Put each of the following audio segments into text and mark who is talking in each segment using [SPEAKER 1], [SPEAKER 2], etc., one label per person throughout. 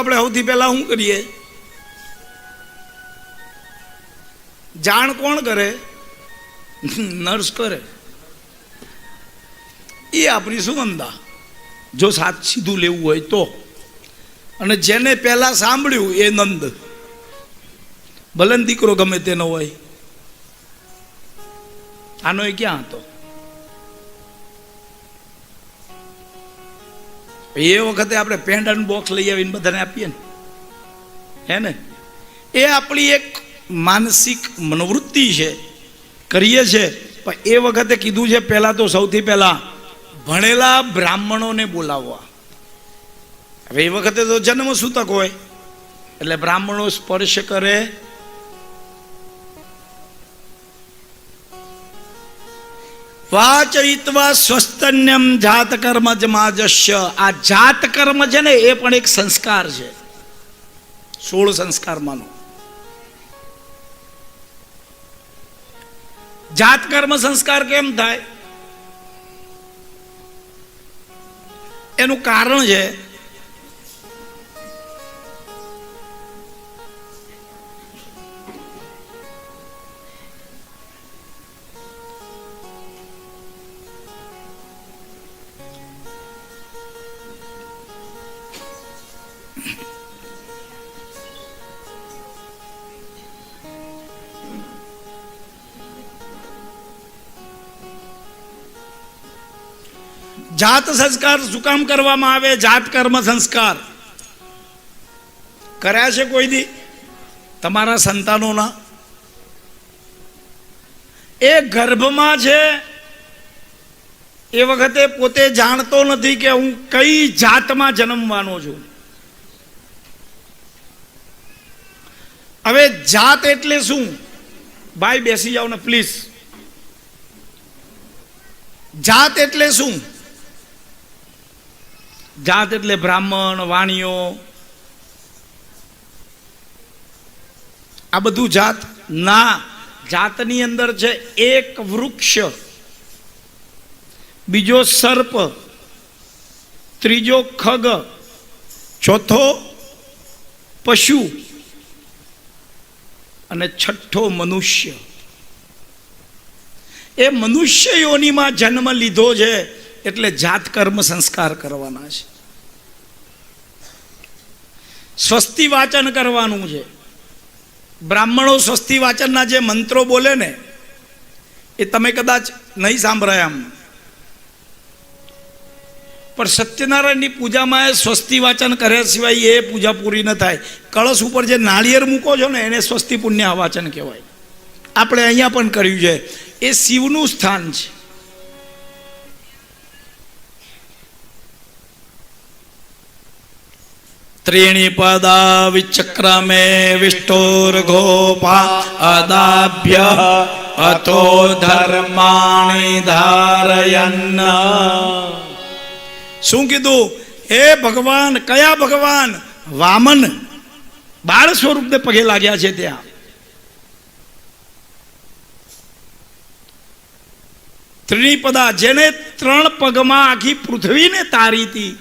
[SPEAKER 1] આપણે સૌથી પહેલા શું કરીએ? જાણ કોણ કરે? નર્સ કરે. એ આપણી સુગંધા, જો સાથ સીધું લેવું હોય તો. અને જેને પહેલા સાંભળ્યું એ નંદ, ભલે દીકરો ગમે તેનો હોય. આનો એ ક્યાં હતો? એ વખતે આપણે પેન્ડન્ટ બોક્સ લઈ આવીને બધાને આપીએ ને, હે ને? એ આપણી એક માનસિક મનોવૃત્તિ છે, કરીએ છે. પણ એ વખતે કીધું છે પહેલા તો સૌથી પહેલા ભણેલા બ્રાહ્મણોને બોલાવવા. હવે એ વખતે તો જન્મ સૂતક હોય એટલે બ્રાહ્મણો સ્પર્શ કરે. વાચયિત્વા સ્વસ્તન્યમ જાત કર્મ જમાજસ્ય. આ જાત કર્મ છે ને એ પણ એક સંસ્કાર છે, 16 સંસ્કારમાંનો. જાત કર્મ સંસ્કાર કેમ થાય એનું કારણ છે જાત સંસ્કાર શું કામ કરવામાં આવે? જાત કર્મ સંસ્કાર કર્યા છે કોઈ દી તમારા સંતાનોના? એ ગર્ભમાં છે એ વખતે પોતે જાણતો નથી કે હું કઈ જાતમાં જન્મવાનો છું. હવે જાત એટલે શું? ભાઈ બેસી જાઓ ને પ્લીઝ. જાત એટલે શું? જાત એટલે બ્રાહ્મણ, વાણિયો, આ બધું જાત ના. જાતની અંદર છે એક વૃક્ષ, બીજો સર્પ, ત્રીજો ખગ, ચોથો પશુ અને છઠ્ઠો મનુષ્ય. એ મનુષ્ય યોનિમાં જન્મ લીધો છે એટલે જાત કર્મ સંસ્કાર કરવાના છે. સ્વસ્તિ વાચન કરવાનું છે. બ્રાહ્મણો સ્વસ્તિ વાચનના જે મંત્રો બોલે ને એ તમે કદાચ નહીં સાંભળાય આમ, પણ સત્યનારાયણની પૂજામાં એ સ્વસ્તિ વાચન કર્યા સિવાય એ પૂજા પૂરી ન થાય. કળશ ઉપર જે નાળિયેર મૂકો છો ને એને સ્વસ્તિ પુણ્ય વાચન કહેવાય. આપણે અહીંયા પણ કર્યું છે. એ શિવનું સ્થાન છે. ત્રીણી પદા વિચક્રમે વિષ્ટોર્ઘોપા અદાભ્ય અતો ધર્માણિ ધારયન્ન. શું કીધું? હે ભગવાન. કયા ભગવાન? વામન બાળ સ્વરૂપને પગે લાગ્યા છે ત્યાં. ત્રિપદા, જેને 3 પગમાં આખી પૃથ્વીને તારી હતી,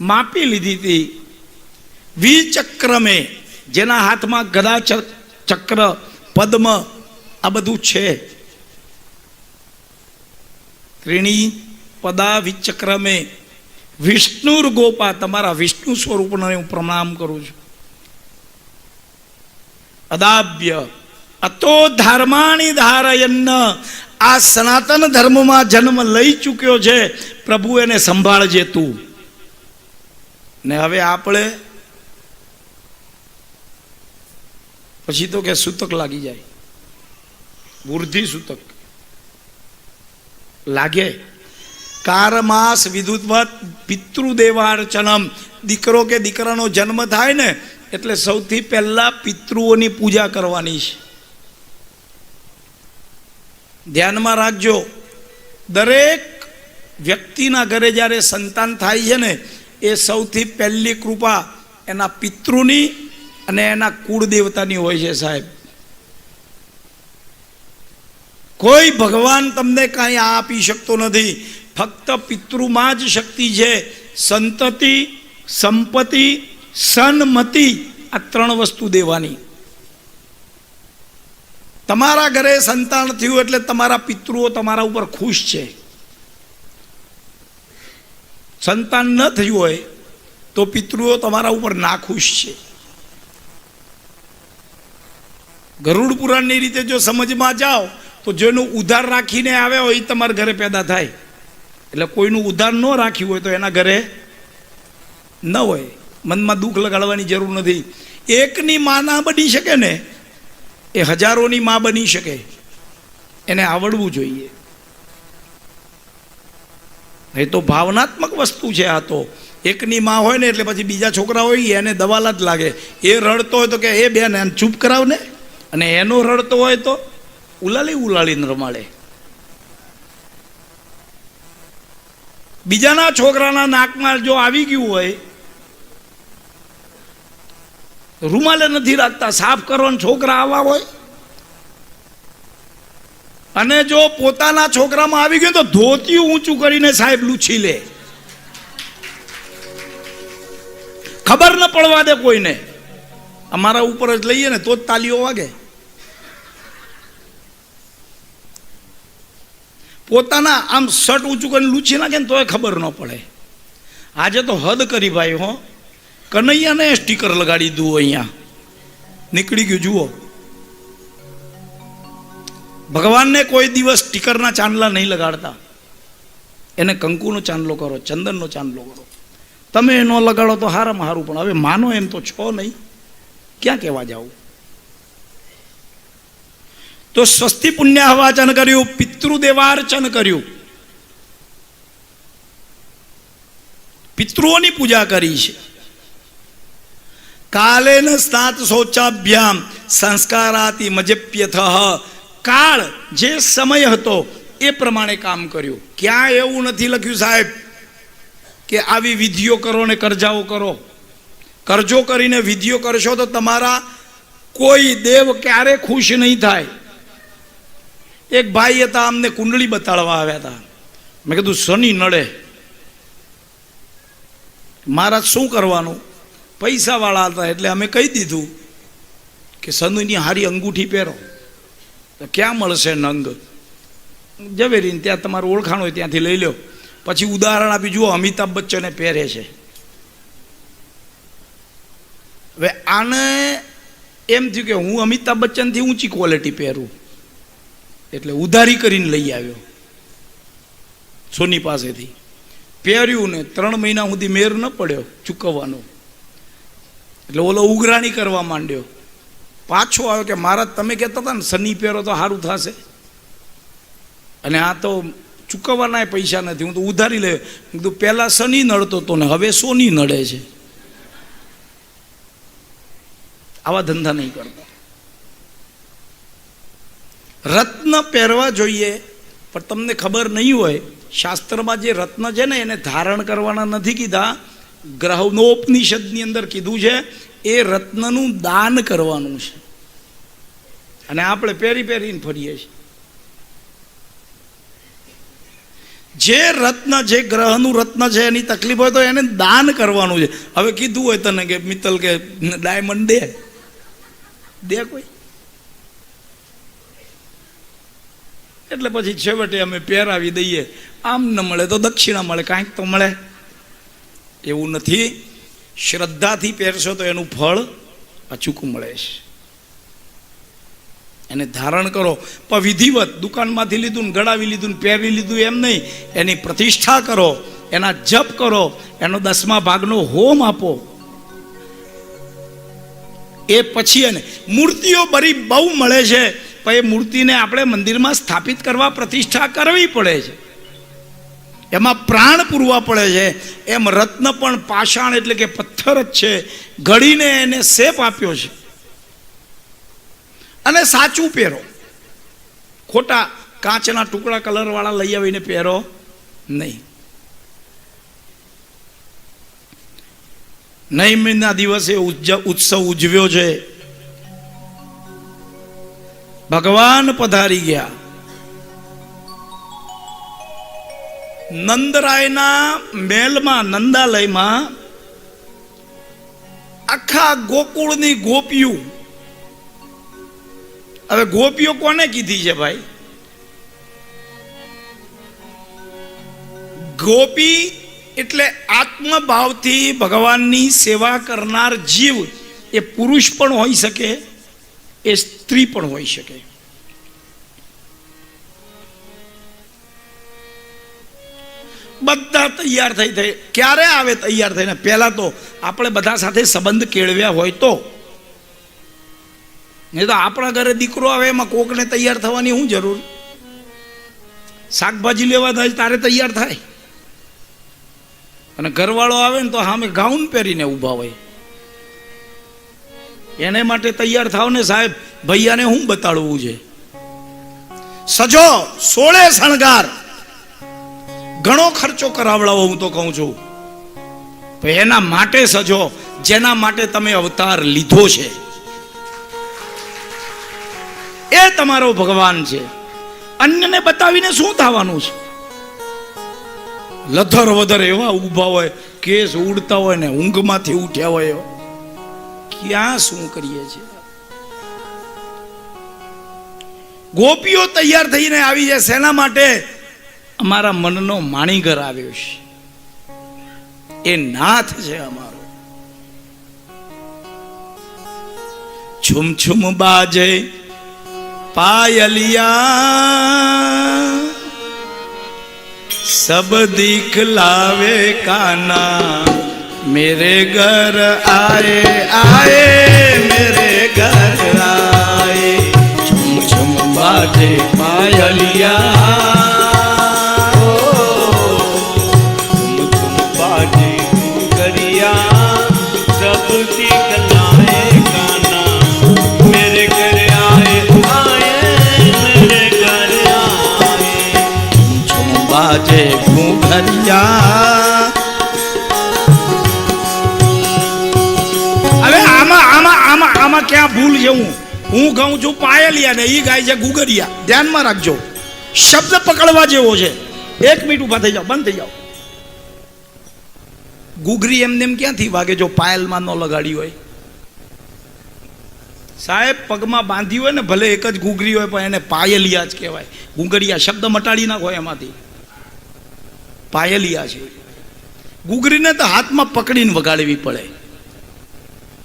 [SPEAKER 1] માપી લીધી હતી. વિચક્રમે, જેના હાથમાં ગદા, ચક્ર, પદ્મ આ બધું છે. ત્રિણી પદા વિચક્રમે વિષ્ણુર ગોપા. તમારા વિષ્ણુ સ્વરૂપને હું પ્રણામ કરું છું. અદાભ્ય અતો ધર્માણિ ધારયન્ન. આ સનાતન ધર્મમાં જન્મ લઈ ચૂક્યો છે પ્રભુ, એને સંભાળજે તું. ને હવે આપણે પછી તો કે સૂતક લાગી જાય, વૃદ્ધિ સૂતક લાગે. કારમાસ વિદુત્વત પિતૃદેવાર્ચનમ. દીકરો કે દીકરાનો જન્મ થાય ને એટલે સૌથી પહેલા પિતૃઓની પૂજા કરવાની છે. ધ્યાનમાં રાખજો, દરેક વ્યક્તિના ઘરે જ્યારે સંતાન થાય છે ને એ સૌથી પહેલી કૃપા એના પિતૃની અને એના કુળ દેવતાની હોય છે સાહેબ. કોઈ ભગવાન તમને કાંઈ આપી શકતો નથી, ફક્ત પિતૃમાં જ શક્તિ છે. સંતતિ, સંપત્તિ, સન્મતિ, આ 3 વસ્તુ દેવાની. તમારા ઘરે સંતાન થયું એટલે તમારા પિતૃઓ તમારા ઉપર ખુશ છે. સંતાન ન થયું હોય તો પિતૃઓ તમારા ઉપર નાખુશ છે. ગરુડ પુરાણની રીતે જો સમજમાં જાઓ તો જેનું ઉધાર રાખીને આવે હોય એ તમારા ઘરે પેદા થાય. એટલે કોઈનું ઉધાર ન રાખ્યું હોય તો એના ઘરે ન હોય. મનમાં દુઃખ લગાડવાની જરૂર નથી. એકની માં ના બની શકે ને, એ હજારોની માં બની શકે. એને આવડવું જોઈએ. એ તો ભાવનાત્મક વસ્તુ છે. આ તો એકની માં હોય ને એટલે પછી બીજા છોકરા હોય એને દવાલા જ લાગે. એ રડતો હોય તો કે એ બેન એને ચૂપ કરાવ ને, અને એનો રડતો હોય તો ઉલાળીને રમાડે. બીજાના છોકરાના નાકમાં જો આવી ગયું હોય, રૂમાલે નથી રાખતા, સાફ કરવાના છોકરા આવા હોય, અને જો પોતાના છોકરામાં આવી ગયું તો ધોતિયું ઊંચું કરીને સાહેબ લૂછી લે, ખબર ન પડવા દે કોઈને. અમારા ઉપર જ લઈએ ને તો જ તાલીઓ વાગે. પોતાના આમ શર્ટ ઊંચું કરીને લૂછી નાખે ને તોય ખબર ન પડે. આજે તો હદ કરી ભાઈ. હો, કનૈયાને સ્ટીકર લગાડી દઉં, અહીંયા નીકળી ગયું. જુઓ, ભગવાનને કોઈ દિવસ સ્ટીકરના ચાંદલા નહીં લગાડતા. એને કંકુનો ચાંદલો કરો, ચંદનનો ચાંદલો કરો. તમે એનો લગાડો તો હારામાં હારું, પણ હવે માનો એમ તો છો નહીં, ક્યાં કહેવા જાવ. તો સ્વસ્તિ પુણ્યાહવાચન કર્યું, પિતૃદેવાર્ચન કર્યું, પિતૃઓની પૂજા કરી છે. કાલેન સ્નાત શૌચાભ્યામ સંસ્કારાતિ મજપ્યથ. કાળ જે સમય હતો એ પ્રમાણે કામ કર્યું. ક્યાં એવું નથી લખ્યું સાહેબ કે આવી વિધિઓ કરો ને કરજાઓ કરો. કરજો કરીને વિધિઓ કરશો તો તમારા કોઈ દેવ ક્યારે ખુશ નહીં થાય. એક ભાઈ હતા, અમને કુંડળી બતાડવા આવ્યા હતા. મેં કીધું શનિ નડે. મારા શું કરવાનું? પૈસા વાળા હતા એટલે અમે કહી દીધું કે શનિની હારી અંગૂઠી પહેરો. તો ક્યાં મળશે નંગ? ઝવેરીને ત્યાં તમારું ઓળખાણ હોય ત્યાંથી લઈ લો. પછી ઉદાહરણ આપી જુઓ, અમિતાભ બચ્ચને પહેરે છે. હવે આને એમ થયું કે હું અમિતાભ બચ્ચનથી ઊંચી ક્વોલિટી પહેરું, એટલે ઉધારી કરીને લઈ આવ્યો સોની પાસેથી. પહેર્યું ને 3 મહિના સુધી મેર ન પડ્યો ચૂકવવાનો. એટલે ઓલો ઉઘરાણી કરવા માંડ્યો. પાછો આવ્યો કે મારા તમે કહેતા હતા ને શનિ પહેરો તો સારું થશે, અને આ તો ચૂકવવાના પૈસા નથી, હું તો ઉધારી લે. કીધું પહેલાં શનિ નડતો હતો ને હવે સોની નડે છે. આવા ધંધા નહીં કરતા. રત્ન પહેરવા જોઈએ, પણ તમને ખબર નહીં હોય, શાસ્ત્રમાં જે રત્ન છે ને એને ધારણ કરવાના નથી કીધા. ગ્રહણોપનિષદની અંદર કીધું છે એ રત્નનું દાન કરવાનું છે. અને આપણે પહેરીને ફરીએ છીએ. જે રત્ન, જે ગ્રહનું રત્ન છે એની તકલીફ હોય તો એને દાન કરવાનું છે. હવે કીધું હોય તને કે મિત્તલ કે ડાયમંડ દે કોઈ, એટલે પછી છેવટે અમે પહેરાવી દઈએ. આમ ન મળે તો દક્ષિણા મળે, કાંઈક તો મળે. એવું નથી. શ્રદ્ધાથી પહેરશો તો એનું ફળ અચૂકું મળે છે. એને ધારણ કરો, પણ વિધિવત. દુકાનમાંથી લીધું ને ગળાવી લીધું ને પહેરી લીધું એમ નહીં. એની પ્રતિષ્ઠા કરો, એના જપ કરો, એનો 10મા ભાગનો હોમ આપો. એ પછી એને મૂર્તિઓ બરી બહુ મળે છે, પણ એ મૂર્તિને આપણે મંદિરમાં સ્થાપિત કરવા પ્રતિષ્ઠા કરવી પડે છે. એમાં પ્રાણ પૂરવા પડે છે. એમ રત્ન પણ પાષાણ એટલે કે પથ્થર જ છે, ઘડીને એને શેપ આપ્યો છે. અને સાચું પહેરો, ખોટા કાચના ટુકડા કલરવાળા લઈ આવીને પહેરો નહીં. નવમીના દિવસે ઉત્સવ ઉજવ્યો છે. ભગવાન પધારી ગયા. નંદરાયના મહેલમાં, નંદાલયમાં આખા ગોકુળની ગોપીઓ, હવે ગોપીઓ કોને કીધી છે ભાઈ? ગોપી એટલે આત્મભાવથી ભગવાનની સેવા કરનાર જીવ. એ પુરુષ પણ હોઈ શકે, એ સ્ત્રી પણ હોઈ શકે. બધા તૈયાર થઈ ક્યારે આવે? તૈયાર થઈને પહેલા તો આપણે બધા સાથે સંબંધ કેળવ્યા હોય તો. નહીં તો આપણા ઘરે દીકરો આવે એમાં કોકને તૈયાર થવાની શું જરૂર? શાકભાજી લેવા થાય તારે તૈયાર થાય, અને ઘરવાળો આવે ને તો સામે ગાઉન પહેરીને ઊભા હોય. એને માટે તૈયાર થાવ ને સાહેબ. ભૈયાને હું બતાડવું છે? સજો, સોળે શણગાર, ઘણો ખર્ચો કરાવડાવો. હું તો કહું છું એના માટે સજો જેના માટે તમે અવતાર લીધો છે. એ તમારો ભગવાન છે. અન્યને બતાવીને શું થવાનું છે? લધર વધર એવા ઊભા હોય, કેસ ઉડતા હોય ને ઊંઘમાંથી ઉઠ્યા હોય. ક્યાં શું કરીએ છીએ? ગોપીઓ તૈયાર થઈને આવી જાય. શેના માટે? અમારા મનનો માણીઘર આવ્યો છે, એ નાથ છે અમારો. છુમ છુમ બાજે પાયલિયા, सब दिखलावे काना, मेरे घर आए आए मेरे घर आए. छुम छुम बाजे पायलिया, छुम छुम बाजे गरिया, सब दिखलावे काना, मेरे घर आए आए मेरे घर आए. छुम छुम बाजे ઘુઘરિયા. હવે આમાં ક્યાં ભૂલ છે? હું ગાઉં છું પાયલિયા ને ઈ ગાય છે ઘુઘરિયા. ધ્યાનમાં રાખજો, શબ્દ પકડવા જેવો છે. 1 મિનિટ ઉભા થઈ જાઓ, બંધ થઈ જાઓ. ઘુઘરી એમને એમ ક્યાંથી વાગે જો પાયલમાં ન લગાડી હોય? સાહેબ પગમાં બાંધી હોય ને, ભલે એક જ ઘુઘરી હોય પણ એને પાયલિયા જ કહેવાય. ઘુઘરિયા શબ્દ મટાડી નાખો એમાંથી. પાયલિયા છે. ઘુઘરીને તો હાથમાં પકડીને વગાડવી પડે,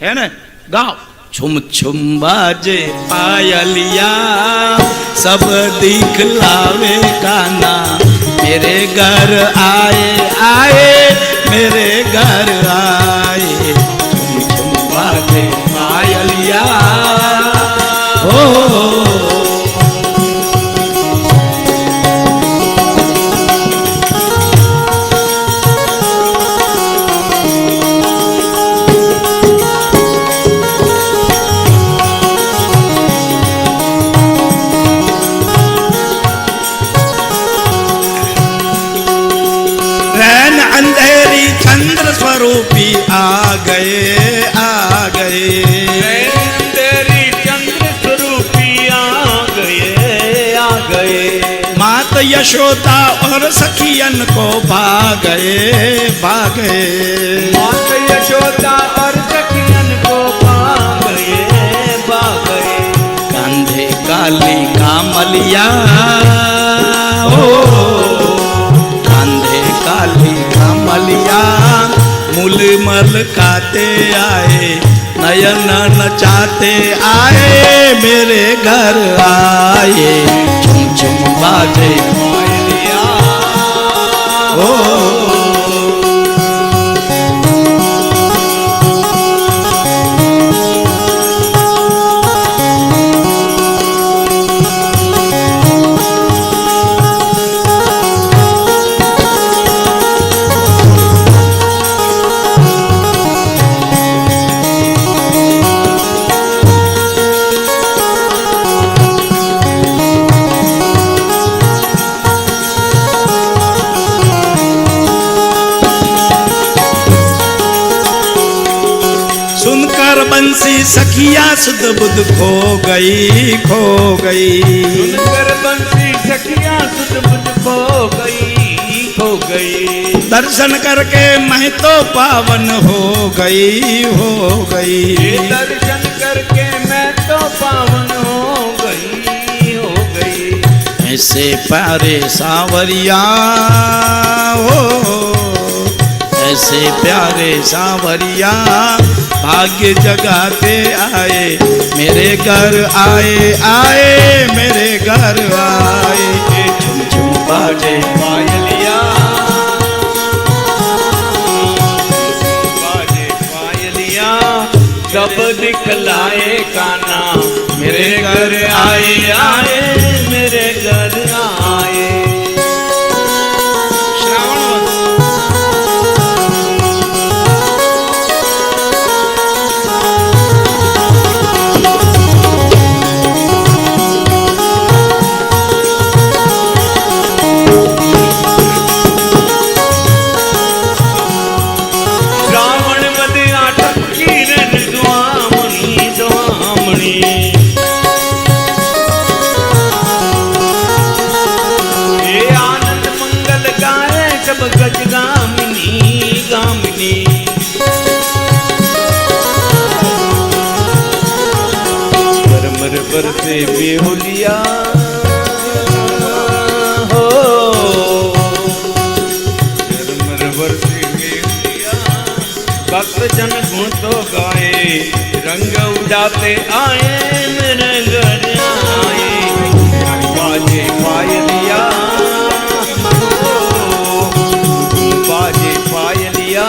[SPEAKER 1] હે ને? ગાઓ. છુમ છુમ બાજે પાયલિયા, સબ દિખલાવે કાના, मेरे घर आए आए मेरे घर आए. छुम छुम बाजे पायलिया, हो अंधेरी चंद्र स्वरूपी आ गए आ गए. अंधेरी चंद्र स्वरूपी आ गए आ गए. मात यशोदा और सखियन को भागे भागे. मात यशोदा और सखियन को भागे भागे. कांधे काली कामलिया, ओ काली कमलिया, मूल मल खाते आए, नयन नचाते आए मेरे घर आए. छुम छुम बाजे पायलिया, ओ बंसी सखिया सुध बुध खो गई खो गई. सुनकर बंसी सखिया सुध बुध खो गई
[SPEAKER 2] खो गई।
[SPEAKER 1] दर्शन करके मैं तो पावन हो गई, हो गई।
[SPEAKER 2] दर्शन करके मैं तो पावन हो गई, हो गई।
[SPEAKER 1] ऐसे प्यारे सांवरिया हो, ऐसे प्यारे सांवरिया भाग्य जगाते आए, मेरे घर आए, आए मेरे घर आए।
[SPEAKER 2] झुम झुम बाजे पायलिया, बाजे पायलिया, कब दिखलाए कान्हा, मेरे घर आए, आए मेरे घर आए। बरसे बेहुलिया हो, झरमर बरसे बेहुलिया, भक्त जन गुण तो गाए, रंग उड़ाते आए मेरे घर आए। बाजे पायलिया हो, बाजे पायलिया,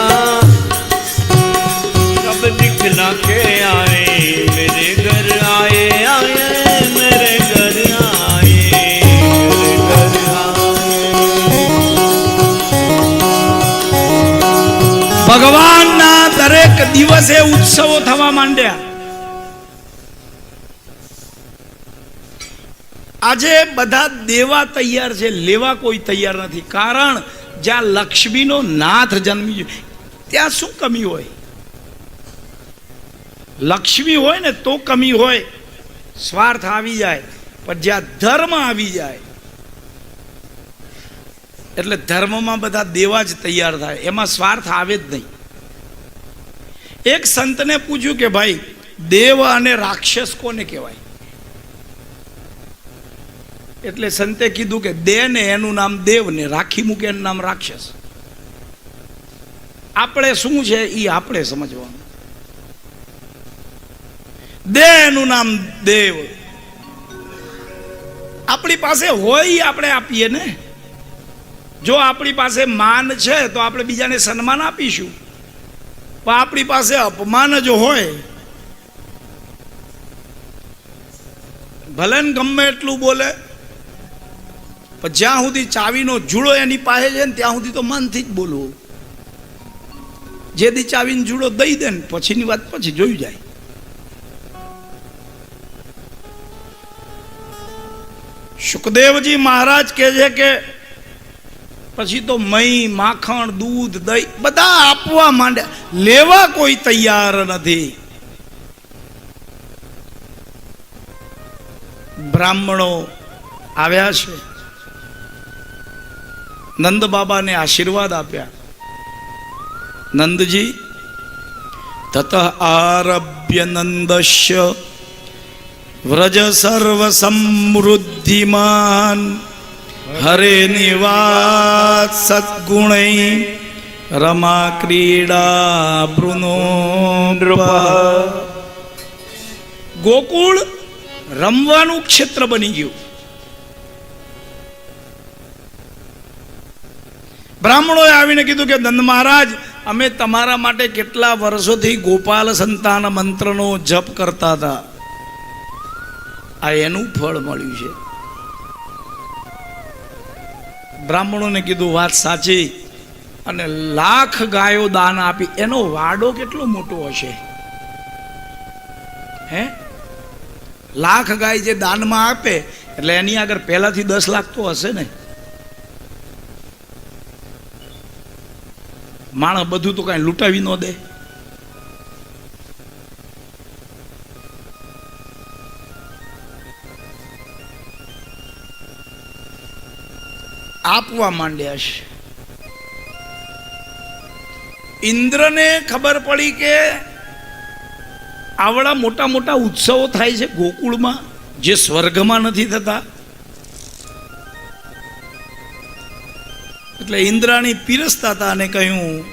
[SPEAKER 2] सब दिखला के आए मेरे घर आए, आए मेरे घर आए, मेरे घर आए।
[SPEAKER 1] ભગવાનના દરેક દિવસે ઉત્સવો થવા માંડ્યા। આજે બધા દેવા તૈયાર છે, લેવા કોઈ તૈયાર નથી। કારણ જ્યાં લક્ષ્મીનો નાથ જન્મી ત્યાં શું કમી હોય? લક્ષ્મી હોય ને તો કમી હોય, સ્વાર્થ આવી જાય, પણ જ્યાં ધર્મ આવી જાય એટલે ધર્મમાં બધા દેવા જ તૈયાર થાય, એમાં સ્વાર્થ આવે જ નહીં। એક સંતને પૂછ્યું કે ભાઈ દેવ અને રાક્ષસ કોને કહેવાય? એટલે સંતે કીધું કે દે ને એનું નામ દેવ ને રાખી મૂકે એનું નામ રાક્ષસ। આપણે શું છે એ આપણે સમજવાનું। દે એનું નામ દેવ, આપણી પાસે હોય આપણે આપીએ ને। જો આપણી પાસે માન છે તો આપણે બીજાને સન્માન આપીશું, પણ આપણી પાસે અપમાન જો હોય, ભલે ને ગમે એટલું બોલે, પણ જ્યાં સુધી ચાવીનો જુડો એની પાસે છે ને ત્યાં સુધી તો મનથી જ બોલવું। જે દી ચાવીનો જુડો દઈ દે ને પછીની વાત પછી જોઈ જાય। સુખદેવજી મહારાજ કહે છે કે પછી તો મહી, માખણ, દૂધ, દહીં બધા આપવા માંડ્યા, લેવા કોઈ તૈયાર નથી। બ્રાહ્મણો આવ્યા છે, નંદ બાબાને આશીર્વાદ આપ્યા। નંદજી તત આરભ્ય નંદસ્ય વ્રજ સર્વ સમૃદ્ધિમાન, હરે નિવાસ સદ્ગુણૈ રમા ક્રીડા ભૃનો નૃપ। ગોકુળ રમવાનું ક્ષેત્ર બની ગયું। બ્રાહ્મણોએ આવીને કીધું કે નંદ મહારાજ, અમે તમારા માટે કેટલા વર્ષોથી ગોપાલ સંતાન મંત્રનો જપ કરતા હતા, આ એનું ફળ મળ્યું છે। બ્રાહ્મણોને કીધું વાત સાચી, અને લાખ ગાયો દાન આપી, એનો વાડો કેટલો મોટો હશે? હે, લાખ ગાય જે દાનમાં આપે એટલે એની આગળ પહેલાથી 10 લાખ તો હશે ને। માણસ બધું તો કઈ લૂંટાવી ન દે। આપવા માંડ્યા છે। ઇન્દ્રને ખબર પડી કે આવડા મોટા મોટા ઉત્સવો થાય છે ગોકુળમાં, જે સ્વર્ગમાં નથી થતા. એટલે ઇન્દ્રાણી પીરસતા હતા અને કહ્યું,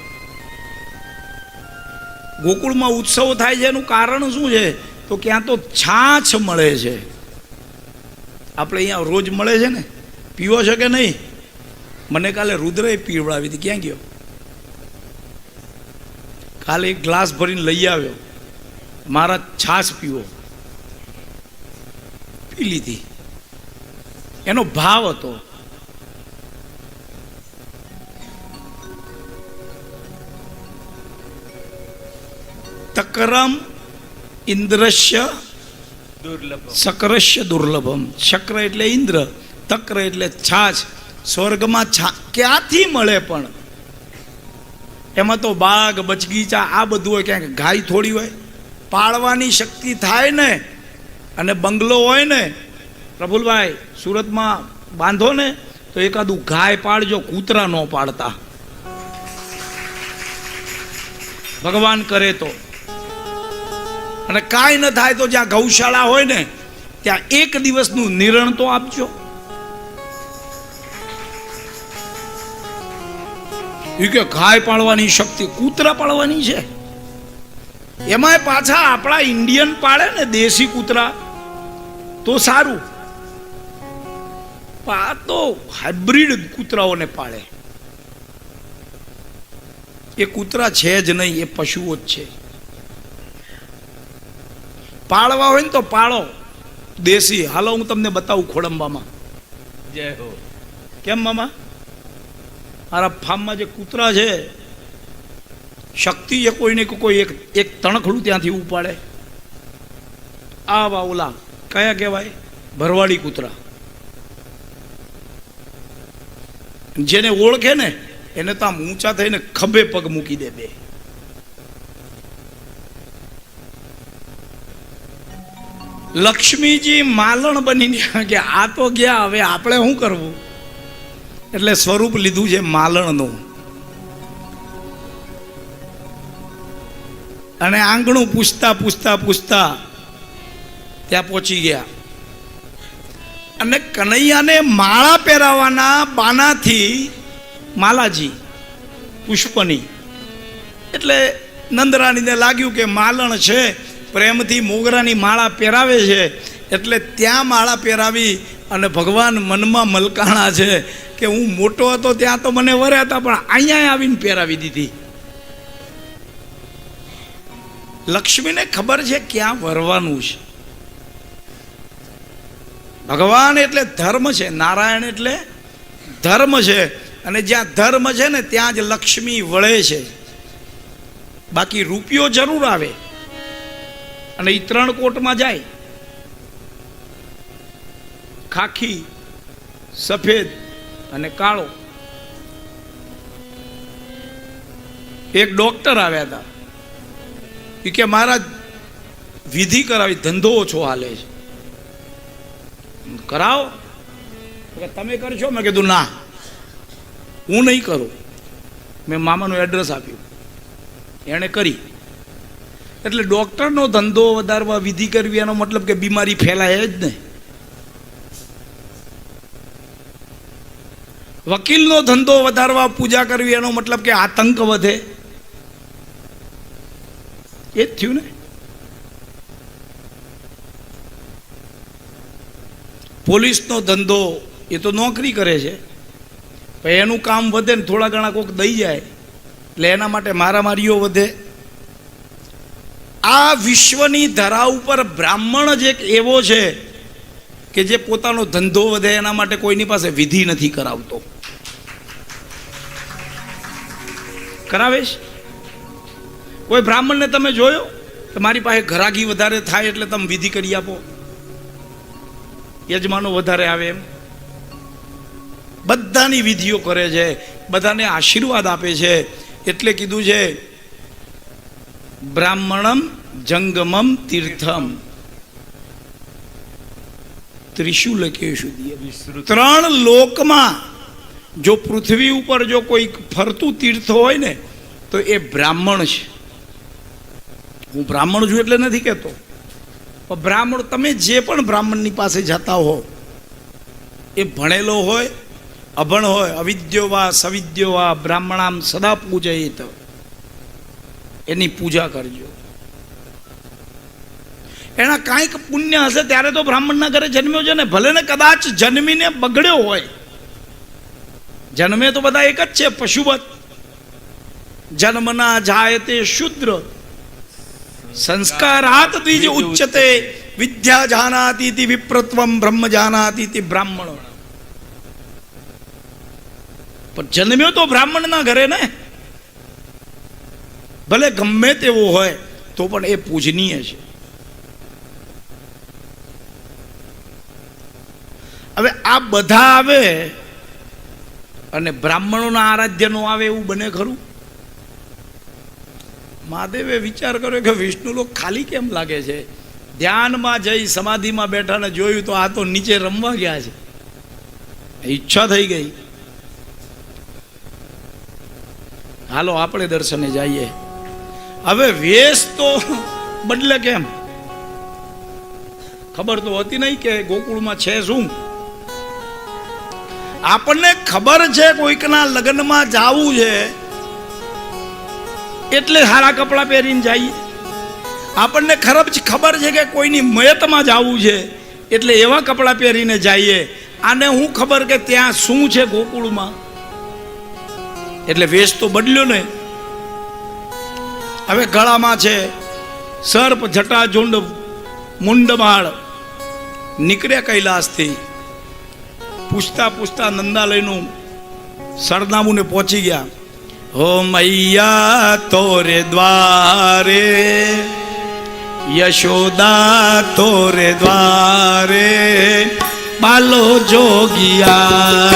[SPEAKER 1] ગોકુળમાં ઉત્સવો થાય છે એનું કારણ શું છે? તો ક્યાં તો છાછ મળે છે. આપણે અહીંયા રોજ મળે છે ને, પીવો છો કે નહીં? મને કાલે રુદ્રએ પીવડાવી હતી. ક્યાં ગયો? કાલે એક ગ્લાસ ભરીને લઈ આવ્યો, મારા છાશ પીવો. પી લીધી. એનો ભાવ હતો. તકરમ ઇન્દ્રસ્ય
[SPEAKER 2] દુર્લભ
[SPEAKER 1] શક્રસ્ય દુર્લભમ. શક્ર એટલે ઇન્દ્ર, તક્ર એટલે છાછ. સ્વર્ગમાં ક્યાંથી મળે? પણ એમાં તો બાગ બચગીચા આ બધું હોય, ક્યાંક ગાય થોડી હોય. પાળવાની શક્તિ થાય ને, અને બંગલો હોય ને, પ્રફુલભાઈ સુરતમાં બાંધો ને તો એકાદું ગાય પાડજો, કૂતરા ન પાડતા, ભગવાન કરે તો. અને કાંઈ ન થાય તો જ્યાં ગૌશાળા હોય ને ત્યાં એક દિવસનું નિરણ તો આપજો. એ કે ગાય પાળવાની શક્તિ કૂતરા પાળવાની છે. એમાંય પાછા આપણા ઇન્ડિયન પાળે ને દેશી કૂતરા તો સારું. આ તો હાઇબ્રિડ કૂતરાઓને પાળે. એ કૂતરા છે જ નહીં, એ પશુઓ જ છે. પાળવા હોય ને તો પાળો દેશી. હાલો હું તમને બતાવું ખોડંબામાં.
[SPEAKER 2] જય હો.
[SPEAKER 1] કેમ મામા? મારા ફાર્મમાં જે કૂતરા છે, શક્તિ છે કોઈને કોઈ એક તણખડું ત્યાંથી ઉપાડે. આવા ઓલા કયા કહેવાય? ભરવાડી કૂતરા. જેને ઓળખે ને એને તો આમ ઊંચા થઈને ખભે પગ મૂકી દે બે. લક્ષ્મીજી માલણ બનીને કે આ તો ગયા, હવે આપણે શું કરવું? એટલે સ્વરૂપ લીધું છે માલણનું. અને આંગણું પૂછતા પૂછતા પૂછતા ત્યાં પહોંચી ગયા. અને કનૈયાને માળા પહેરાવાના બાનાથી માલાજી પુષ્પની. એટલે નંદરાણીને લાગ્યું કે માલણ છે, પ્રેમથી મોગરાની માળા પહેરાવે છે, એટલે ત્યાં માળા પહેરાવી. અને ભગવાન મનમાં મલકાણા છે કે હું મોટો હતો ત્યાં તો મને વર્યા હતા, પણ અહીંયા આવીને પહેરાવી દીધી. લક્ષ્મીને ખબર છે ક્યાં વરવાનું છે. ભગવાન એટલે ધર્મ છે, નારાયણ એટલે ધર્મ છે. અને જ્યાં ધર્મ છે ને ત્યાં જ લક્ષ્મી વળે છે. બાકી રૂપિયો જરૂર આવે અને એ 3 કોટમાં જાય, ખાખી, સફેદ અને કાળો. એક ડોક્ટર આવ્યા હતા, એ કે મારા વિધિ કરાવી, ધંધો ઓછો હાલે છે, કરાવો. તમે કરશો? મેં કીધું ના, હું નહીં કરું. મેં મામાનું એડ્રેસ આપ્યું, એણે કરી. એટલે ડોક્ટરનો ધંધો વધારવા વિધિ કરવી એનો મતલબ કે બીમારી ફેલાય જ ને. વકીલનો ધંધો વધારવા પૂજા કરવી એનો મતલબ કે આતંક વધે. એ જ થયું ને. પોલીસનો ધંધો એ તો નોકરી કરે છે, પણ એનું કામ વધે ને થોડા ઘણા કોક દઈ જાય એટલે એના માટે મારામારીઓ વધે. આ વિશ્વની ધરા ઉપર બ્રાહ્મણ જ એક એવો છે કે જે પોતાનો ધંધો વધે એના માટે કોઈની પાસે વિધિ નથી કરાવતો. કરાવેશ? કોઈ બ્રાહ્મણને તમે જોયો કે મારી પાસે ઘરાગી વધારે થાય એટલે તમે વિધિ કરી આપો, યજમાનો વધારે આવે એમ? બધાની વિધિઓ કરે છે, બધાને આશીર્વાદ આપે છે. એટલે કીધું છે બ્રાહ્મણમ જંગમમ તીર્થમ ત્રિશુલ કેશુ. 3 લોકમાં જો પૃથ્વી ઉપર જો કોઈ ફરતું તીર્થ હોય ને તો એ બ્રાહ્મણ છે. હું બ્રાહ્મણ છું એટલે નથી કહેતો, પણ બ્રાહ્મણ, તમે જે પણ બ્રાહ્મણની પાસે જતા હો એ ભણેલો હોય અભણ હોય, અવિદ્યો વા સવિદ્યો વા બ્રાહ્મણામ સદા પૂજયિત, એની પૂજા કરજો. એના કાંઈક પુણ્ય હશે ત્યારે તો બ્રાહ્મણના ઘરે જન્મ્યો છે ને, ભલે ને કદાચ જન્મીને બગડ્યો હોય. જન્મે તો બધા એક જ છે, પશુવત. જન્મના જાયતે શુદ્ર સંસ્કારાત દ્વિજ ઉચ્ચતે વિદ્યા જાનાતિ વિપ્રત્વમ બ્રહ્મ જાનાતિ બ્રાહ્મણ. પણ જન્મ્યો તો બ્રાહ્મણના ઘરે ને, ભલે ગમે તેવો હોય તો પણ એ પૂજનીય છે. હવે આ બધા આવે અને બ્રાહ્મણોના આરાધ્ય નો આવે એવું બને ખરું? મહાદેવે વિચાર કર્યો કે વિષ્ણુ લોક ખાલી કેમ લાગે છે? ધ્યાનમાં જઈ સમાધિમાં બેઠા ને જોયું તો આ તો નીચે રમવા ગયા છે. ઈચ્છા થઈ ગઈ, હાલો આપણે દર્શને જઈએ. હવે વેશ તો બદલે કેમ? ખબર તો હતી નહીં કે ગોકુળમાં છે શું. આપણને ખબર છે કોઈકના લગ્નમાં જાવું છે એટલે સારા કપડાં પહેરીને જઈએ. આપણને ખબર છે કે કોઈની મયતમાં જવું છે એટલે એવા કપડાં પહેરીને જઈએ. આને હું ખબર કે ત્યાં શું છે ગોકુળમાં, એટલે વેશ તો બદલ્યો ને. હવે ગળામાં છે સર્પ જટાઝુંડ મુંડમાળ, નીકળ્યા કૈલાસથી. પૂછતા પૂછતા નંદાલયનું સરનામું ને પહોંચી ગયા. હો મૈયા તોરે દ્વારે, યશોદા તોરે દ્વારે, બાલો જોગિયા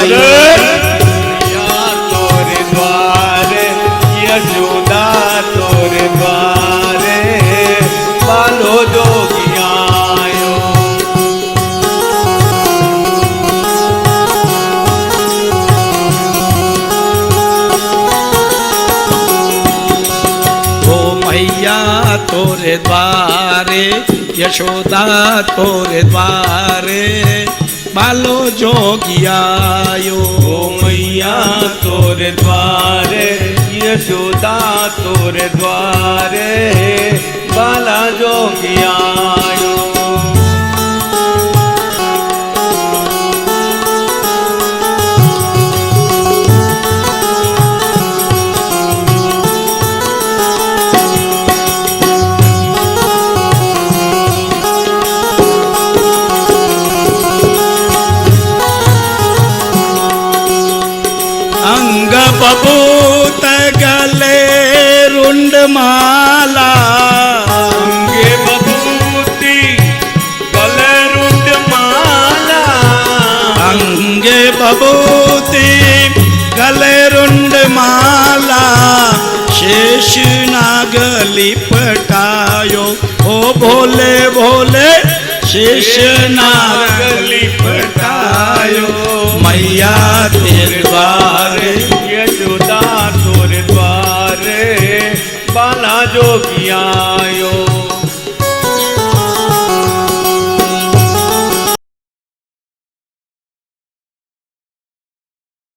[SPEAKER 2] તોરે દ્વારે, યશોદા તોરે દ્વારે, બાલો જોગિયાયો.
[SPEAKER 1] મૈયા તોરે દ્વારે, યશોદા તોરે દ્વારે, બાલો જોગિયાયો.
[SPEAKER 2] ઓ મૈયા તોરે દ્વારે, યશોદા તોરે દ્વારે, બાલા જોગિયાયો.
[SPEAKER 1] બબૂત ગલે રુંડમાલા,
[SPEAKER 2] અંગે બબૂતી ગલે રુંડમાલા,
[SPEAKER 1] અંગે બબૂતી ગલે રુંડમાલા, શેષ નાગ લિપટાયો. ઓ ભોલે ભોલે શેષ નાગ લિપટાયો. મૈયા તેરે દ્વારે,
[SPEAKER 2] યશોદા તોરે દ્વારે, બાલા જોગિયાયો.